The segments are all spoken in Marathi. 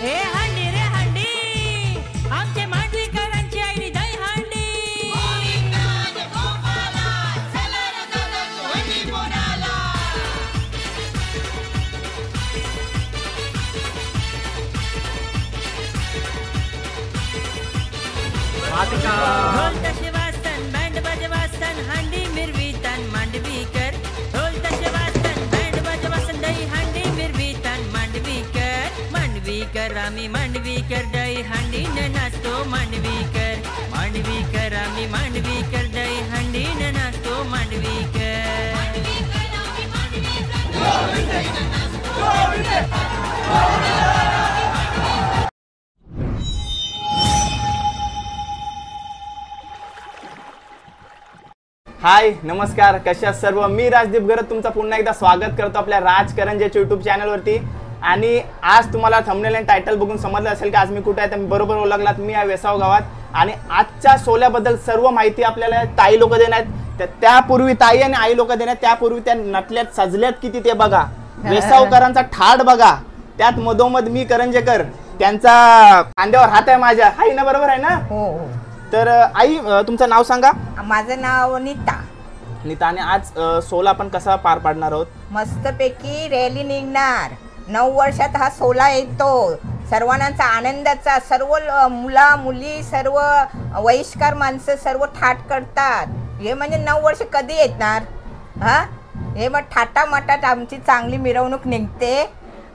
हे हंडी रे हंडी, आमचे मांडवीकरांची आईली दही हंडी. ढोल तसे वाजतान, बँड बाजे वाजतान, हंडी मिरवितान मांडवीकर. ढोल तसे वाजतान, बँड बाजे वाजतान, दही हंडी मिरवितान मांडवीकर. मांडवीकर आम्ही मांडवीकर, दही हंडीने नाचतो मांडवीकर. मांडवीकर आम्ही मांडवीकर, दही हंडीने नाचतो मांडवीकर. हाय नमस्कार, कशा सर्व. मी राजदीप गरत तुमचं पुन्हा एकदा स्वागत करतो आपल्या राजकरंजेच्या यूट्यूब चॅनलवरती. आणि आज तुम्हाला थंबनेल आणि टायटल बघून समजलं असेल की आज मी कुठे आहे. तर मी बरोबर ओळखलात, मी आहे वेसाव गावात. आणि आजच्या सोल्याबद्दल सर्व माहिती आपल्याला ताई लोक देणार. त्यापूर्वी ताई आणि आई लोक देणार, त्यापूर्वी त्या नटल्यात सजल्यात किती ते बघा. वेसावकरांचा ठाड बघा, त्यात मधोमध मी करंजेकर, त्यांचा खांद्यावर हात आहे माझ्या. हाय ना, बरोबर आहे ना? हो. तर आई तुमचं नाव सांगा. माझं नाव नीता. नीता, आणि आज सोला आपण कसा पार पाडणार आहोत? मस्तपैकी रॅली निघणार. 9 वर्षात हा सोला येतो. सर्वांचा आनंदाचा, सर्व मुला मुली, सर्व वयस्कर माणसं सर्व ठाट करतात. हे म्हणजे 9 वर्ष कधी येणार हा. हे मग थाटामाटात आमची चांगली मिरवणूक निघते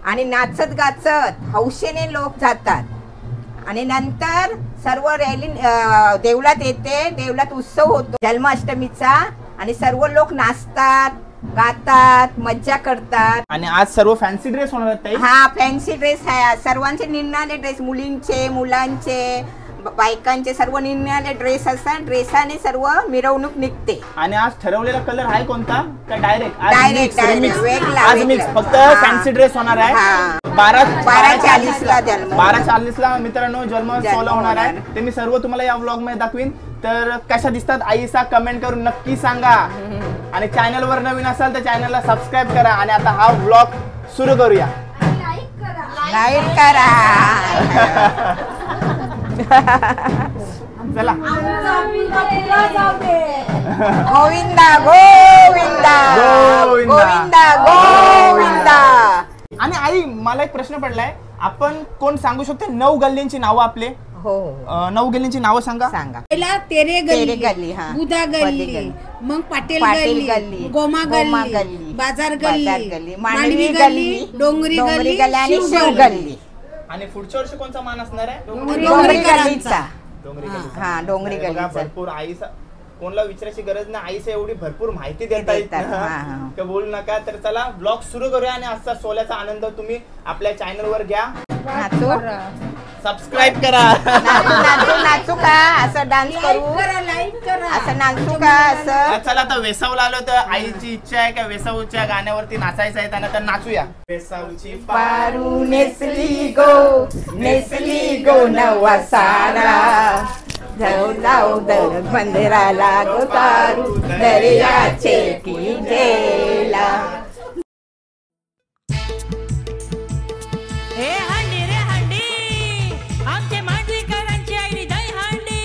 आणि नाचत गाचत हौशेने लोक जातात. आणि नंतर सर्व रॅली देवळात येते. देवळात उत्सव होतो जन्माष्टमीचा, आणि सर्व लोक नाचतात, गातात, मज्जा करतात. आणि आज सर्व फॅन्सी ड्रेस होणार आहेत ताई? हा, फॅन्सी ड्रेस आहे. सर्वांचे निरनिराळे ड्रेस, मुलींचे, मुलांचे, बायकांचे सर्व निरनिराळे ड्रेस असतात. ड्रेसाने सर्व मिरवणूक निघते. आणि आज ठरवलेला कलर आहे कोणता का डायरेक्ट? डायरेक्ट वेगळा. आज मिक्स, फक्त फॅन्सी ड्रेस होणार आहे. 12:40 ला मित्रांनो जन्म सोला होणार आहे. ते मी सर्व तुम्हाला या व्लॉग मध्ये दाखवीन. तर कशा दिसतात आईसा कमेंट करून नक्की सांगा. आणि चॅनल वर नवीन असाल तर चॅनलला सबस्क्राईब करा. आणि आता हा व्लॉग सुरू करूया. लाईक करा. चला. गोविंदा गोविंदा गोविंदा गोविंदा. आणि आई मला एक प्रश्न पडलाय, आपण कोण सांगू शकतो 9 गल्लींची नावं आपले? हो, 9 गल्लींची नावं सांगा. पहिला तेरे गल्ली, बुधा गल्ली, मग पाटील गल्ली, गोमा गल्ली, बाजार गल्ली, मांडवी गल्ली, डोंगरी गल्ली आणि शिव गल्ली. आणि पुढच्या वर्षी कोणचा मान असणार आहे? डोंगरी गल्लीचा. डोंगरी गल्लीचा. हा, डोंगरी गल्लीचा. भरपूर आईचा कोणाला विचारायची गरज नाही, आईचा एवढी भरपूर माहिती देता येत बोलू नका. तर चला ब्लॉग सुरू करूया. आणि आजचा सोल्याचा आनंद तुम्ही आपल्या चॅनल वर घ्या. सबस्क्राईब करा. नाचू का असं, डान्स करू असं, नाचू का असं. चला आता वेसावला आलो तर आईची इच्छा आहे का वेसाऊच्या गाण्यावरती नाचायचं आहे त्यांना, तर नाचूया. वेसाऊची पारू नेसली गो नवा सारा, जाऊ जाऊ दर मंदिराला गो तारू दर्याचे किजेला. हे हंडी रे हंडी, आमचे मांडवीकरांची आईली दही हंडी.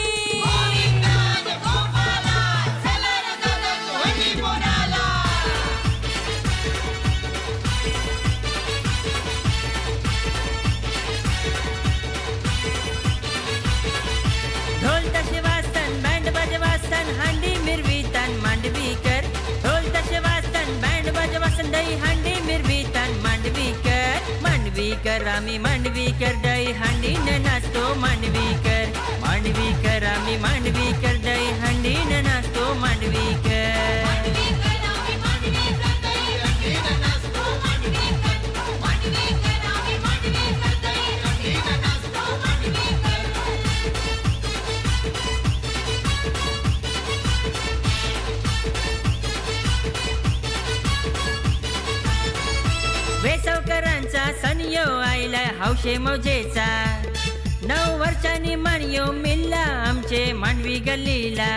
ढोल तसे वाजतान, बँड बाजे वाजतान, हंडी मिरवितान मांडवीकर. ढोल तसे वाजतान, बँड बाजे वाजतान, दही हंडी मिरवितान मांडवीकर. मांडवीकर आम्ही मांडवीकर, दही हंडीने नाचतो मांडवीकर. मांडवीकर आम्ही मांडवीकर, दही हंडीने नाचतो मांडवीकर. वेसावकरांचा सण यो आईला हौशे मौजेचा. 9 वर्षांनी मान यो मिल्ला आमचे मांडवी गल्लीला.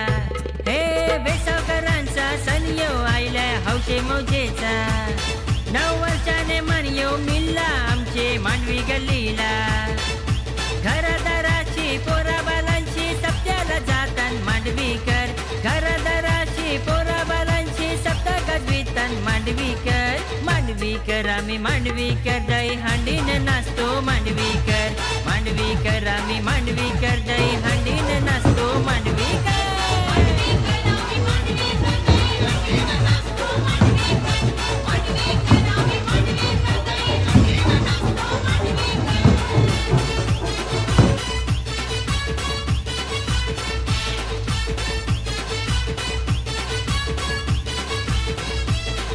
हे वेसावकरांचा सण यो आईला हौशे मौजेचा. 9 वर्षाने मान यो मिल्ला आमचे गल्लीला. घरादाराची पोरा बालांची सप्त्याला जातान मांडवीकर. घरादाराची पोरा बालांची सप्ता गाजवितान मांडवीकर. मांडवीकर आम्ही मांडवीकर दही हांडीन नाचतो मांडवीकर. मांडवीकर आम्ही मांडवीकर दही हांडीन नाचतो मांडवीकर.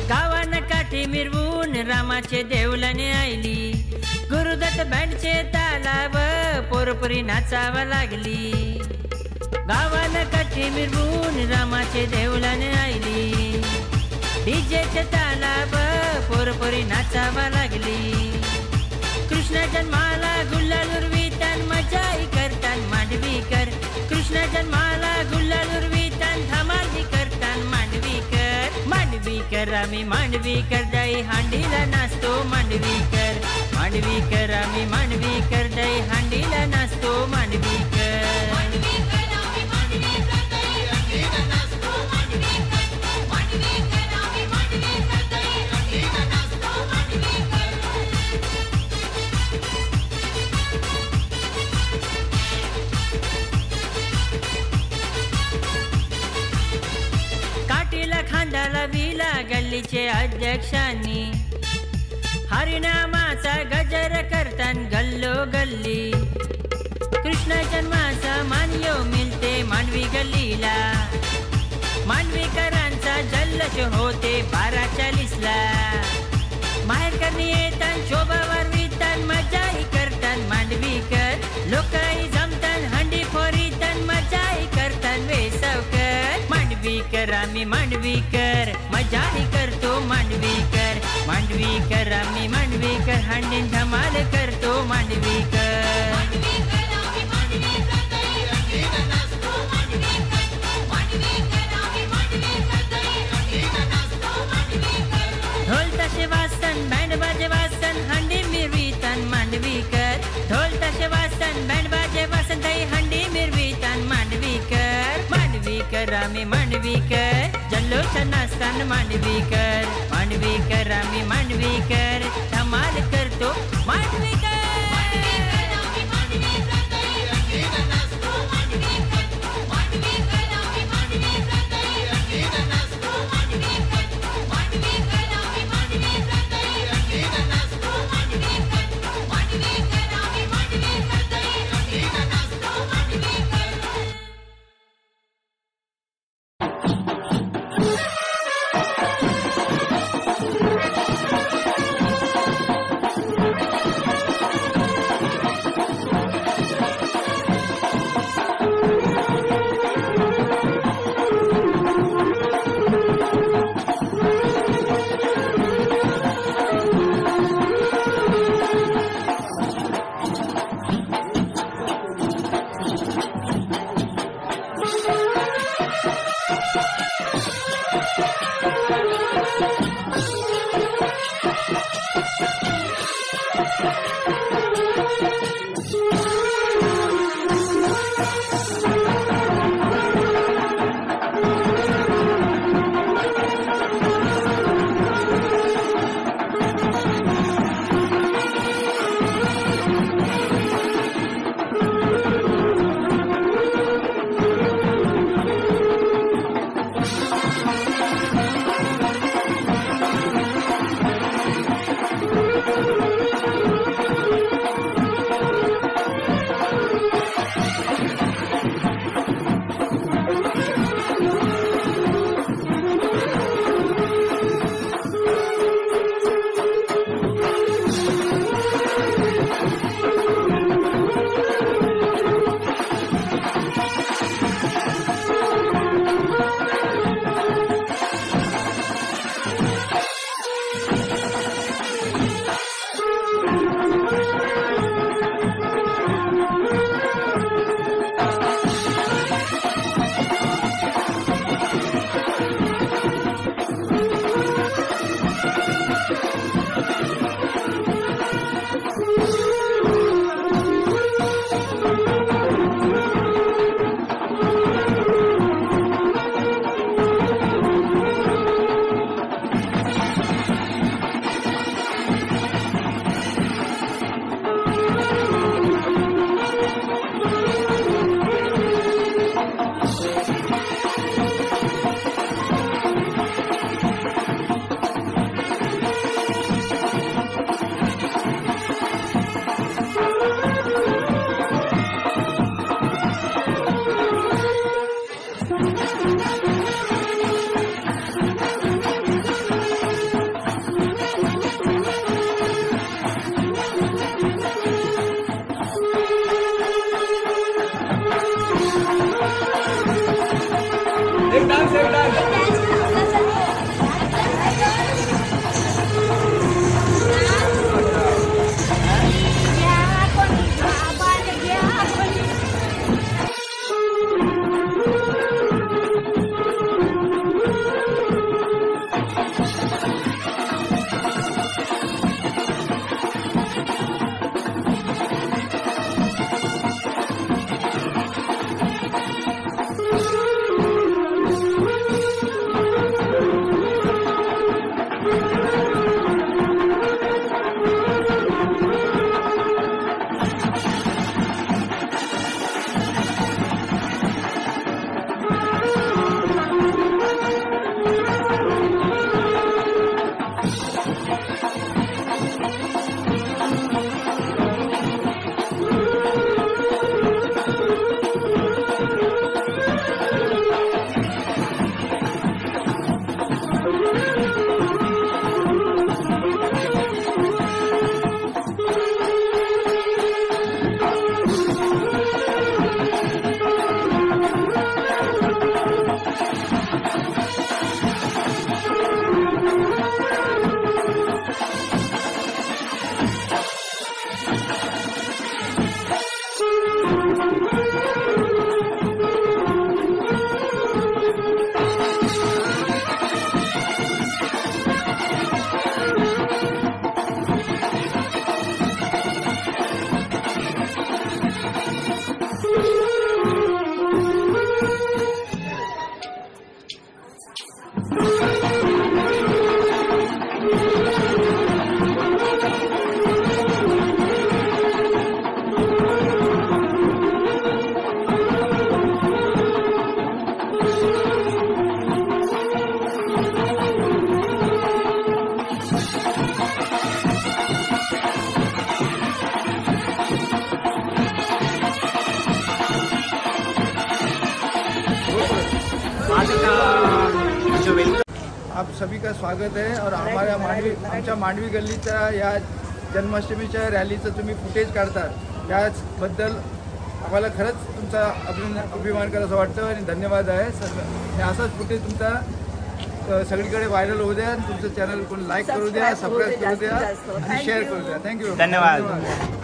गावानं काठी मिरवून रामाचे देवलाने आईली. गुरुदत्त बँडचे तालाव पोरपुरी नाचावा लागली. गावानं काठी मिरवून रामाचे देवलाने आईली. डीजेचे तालाव पोरपुरी नाचावा लागली. कृष्ण जन्माला गुलाल उरवितान मजाई करतान मांडवीकर. कृष्ण जन्माला गुलाल उरवितान धमाली करतान मांडवीकर. मांडवीकर आम्ही मांडवीकर दही हांडीला नाचतो मांडवीकर. मांडवीकर आम्ही मांडवीकर दही हांडीला नाचतो मांडवीकर. काठीला खांद्याला विला गल्लीचे अध्यक्षांनी. हरिनामाचा गजर करतान गल्लो गल्ली. कृष्ण जन्माचा मान्यो मिळते मांडवी गल्लीला. मांडवीकरांचा जल्लोष होते 12:40ला. माहेरकरणी येतान शोभा वारवितान मजाही करतान मांडवीकर. लोकही जमतान हंडी फोरीतान मजाही करतान वेसावकर. मांडवीकर आम्ही मांडवीकर मजाही करतो मांडवीकर. मांडवीकर आम्ही मांडवीकर हंडीन धमाल करतो मांडवीकर. ढोल ताशे वाजतान बँड बाजे वाजतान हंडी मिरवितान मांडवीकर. ढोल ताशे वाजतान बँड बाजे वाजतान दही हंडी मिरवितान मांडवीकर. मांडवीकर आम्ही मांडवीकर जल्लोष नाचतान मांडवीकर. मांडवीकर आम्ही मांडवीकर धमाल करतो मांडवीकर. जो वेलकम। आप सभी का स्वागत है और हमाऱ्या आमच्या मांडवी गल्लीच्या या जन्माष्टमीच्या रॅलीचं तुम्ही फुटेज काढतात त्याबद्दल आम्हाला खरंच तुमचा अभिमान करायचं वाटतं आणि धन्यवाद आहे सर। आणि असाच फुटेज तुमचा सगळीकडे व्हायरल होऊ द्या, तुमचं चॅनल कोण लाईक करू द्या, सबस्क्राईब करू द्या आणि शेअर करू द्या। थँक्यू, धन्यवाद।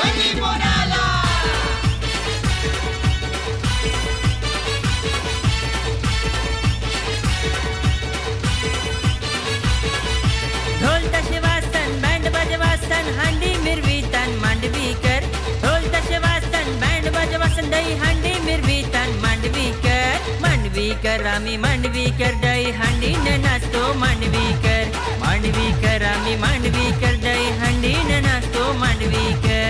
Happy मांडवीकर आम्ही मांडवीकर दही हंडीनं नाचतो मांडवीकर मांडवीकर आम्ही मांडवीकर दही हंडीनं नाचतो मांडवीकर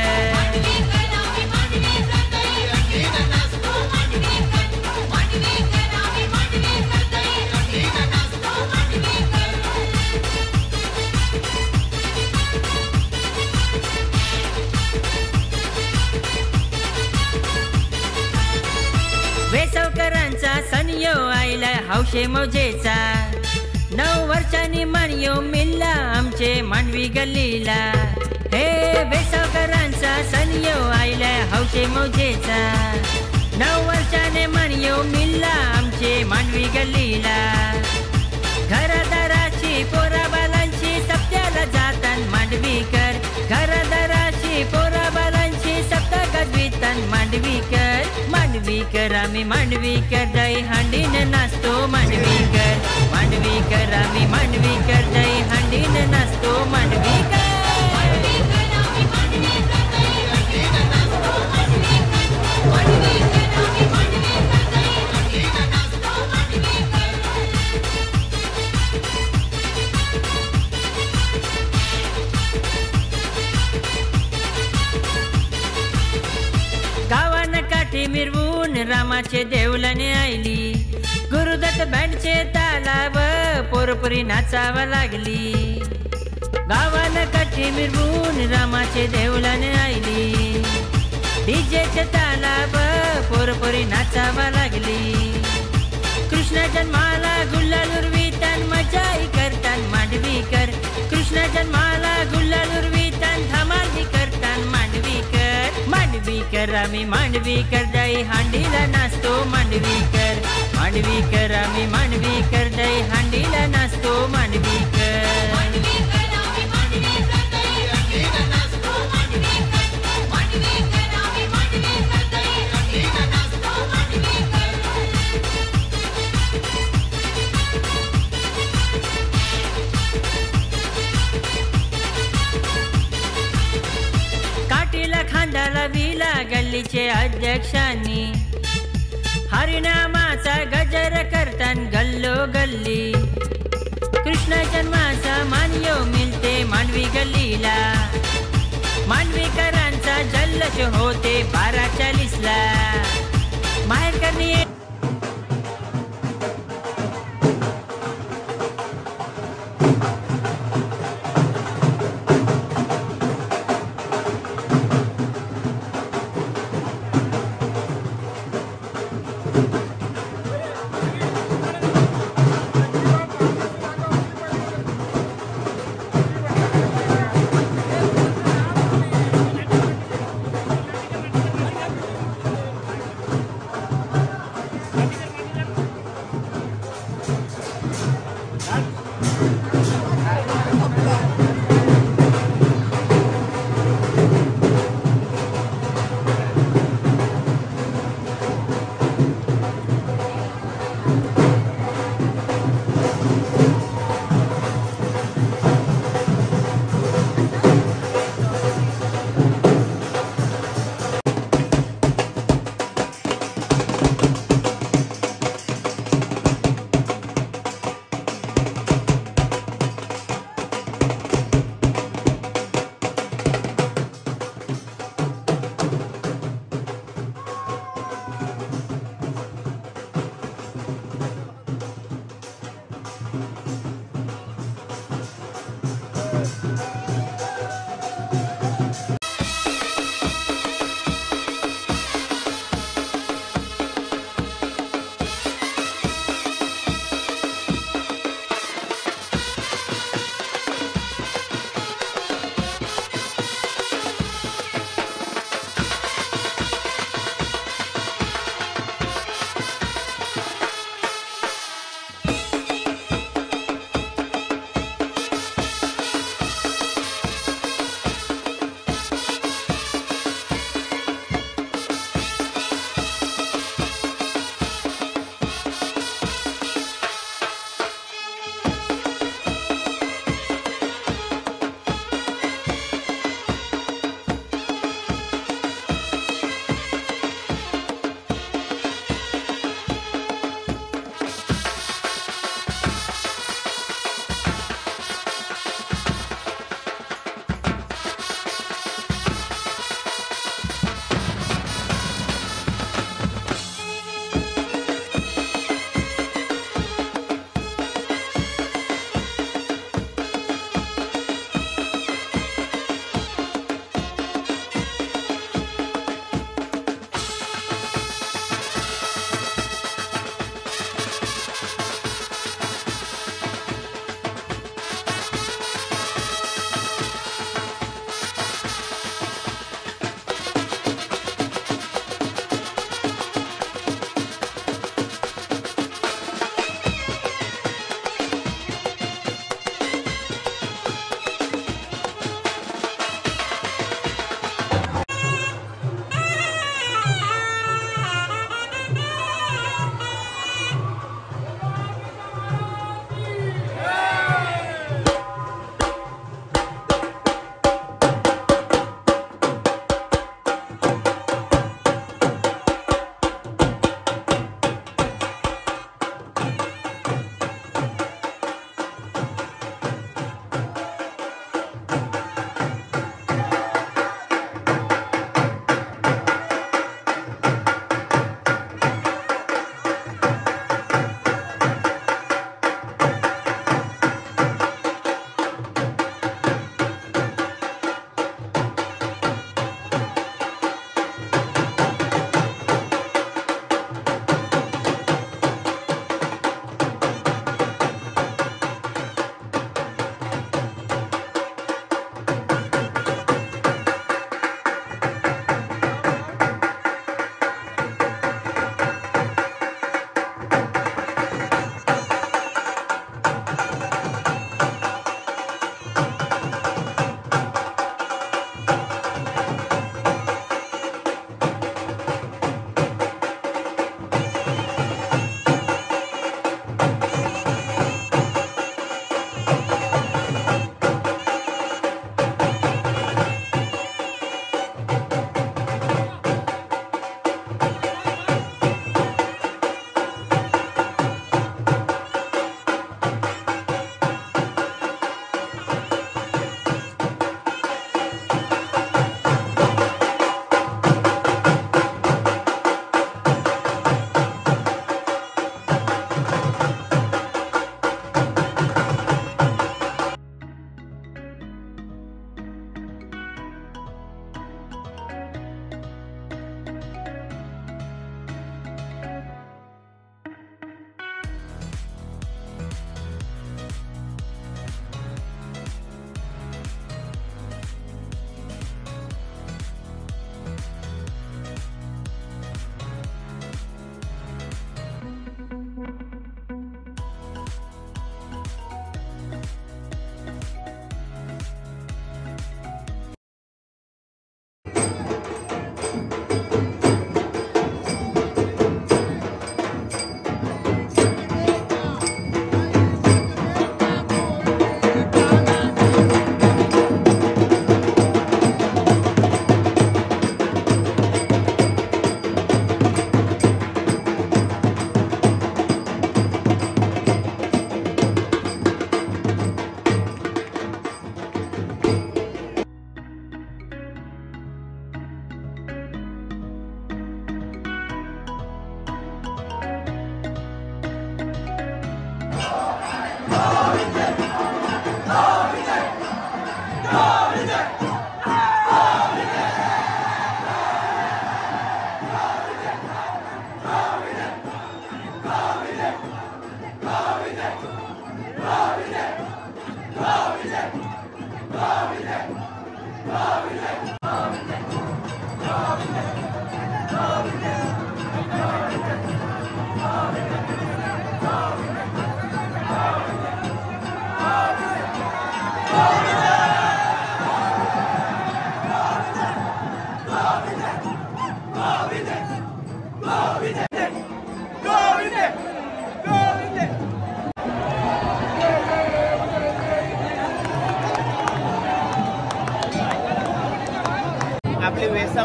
वेसवकरांचा सण यो आईला हौशे मौजेचा 9 वर्षांनी मान यो मिल्ला आमचे मांडवी गल्लीला हे वेसवकरांचा सण यो आईला हौशे मौजेचा 9 वर्षाने मान यो मिल्ला आमचे मांडवी गल्लीला घरदाराची पोराबालांची सप्त्याला जातान मांडवीकर घरदाराची पोराबालांची सप्ता गजवितान मांडवीकर मांडवीकर आम्ही मांडवीकर दही हंडीनं नाचतो मांडवीकर मांडवीकर आम्ही मांडवीकर दही हंडीनं नाचतो मांडवीकर गावानं काठी मिरवून रामाचे देवलाने आईली गुरुदत्त बँडचे तालाव पोरपुरी नाचावा लागली गावानं काठी मिरवून रामाचे देवलाने आईली डीजेचे तालाव पोरपुरी नाचावा लागली कृष्ण जन्माला गुल्हाल उर्वितान मजाई करतान मांडवीकर कृष्ण जन्माला गुल्हाल उर्वितान धमाली करतान मांडवीकर मांडवीकर आम्ही मांडवीकर दही हांडीला नाचतो मांडवीकर मांडवीकर आम्ही मांडवीकर दही हांडीला नाचतो मांडवीकर काटीला खांदाला विला गल्लीचे अध्यक्षांनी हरिनामाचा गजर करतान गल्लो गल्ली कृष्ण जन्माचा मान्यो मिळते मांडवी गल्लीला मांडवीकरांचा जल्लोष होते 12:40ला माहेर करणी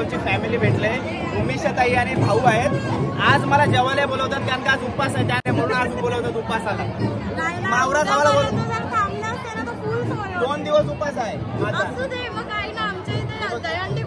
गावची फॅमिली भेटले, उमेशा ताई आणि भाऊ आहेत. आज मला जेवायला बोलवतात कारण का आज उपवास आहे, त्याने म्हणून आज बोलवतात उपासाला. मावरा खावायला बोलतो. 2 दिवस उपास आहे. असू दे मग काही ना, आमच्या इथे दहीहंडी